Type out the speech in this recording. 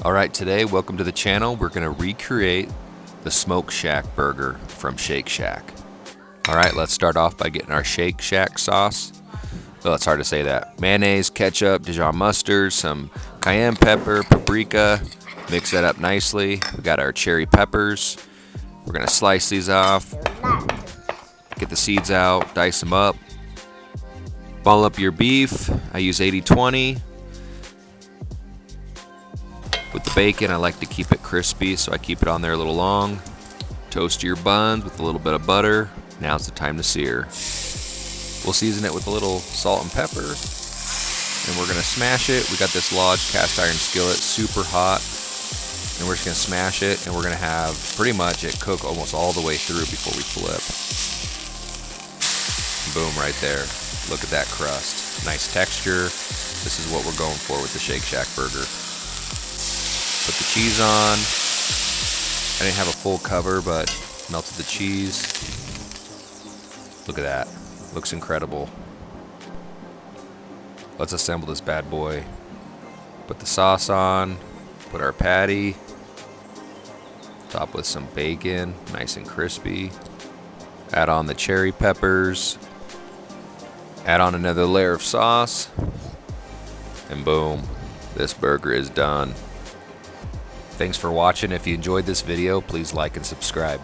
Alright, today, welcome to the channel. We're going to recreate the Smoke Shack burger from Shake Shack. Alright, let's start off by getting our Shake Shack sauce. Well, it's hard to say that. Mayonnaise, ketchup, Dijon mustard, some cayenne pepper, paprika. Mix that up nicely. We got our cherry peppers. We're going to slice these off. Get the seeds out, dice them up. Ball up your beef. I use 80-20. With the bacon, I like to keep it crispy, so I keep it on there a little long. Toast your buns with a little bit of butter. Now's the time to sear. We'll season it with a little salt and pepper. And we're gonna smash it. We got this Lodge cast iron skillet, super hot. And we're just gonna smash it, and we're gonna have pretty much it cook almost all the way through before we flip. Boom, right there. Look at that crust. Nice texture. This is what we're going for with the Shake Shack burger. Put the cheese on. I didn't have a full cover, but melted the cheese. Look at that. Looks incredible. Let's assemble this bad boy. Put the sauce on. Put our patty. Top with some bacon, nice and crispy. Add on the cherry peppers. Add on another layer of sauce. And boom, this burger is done. Thanks for watching. If you enjoyed this video, please like and subscribe.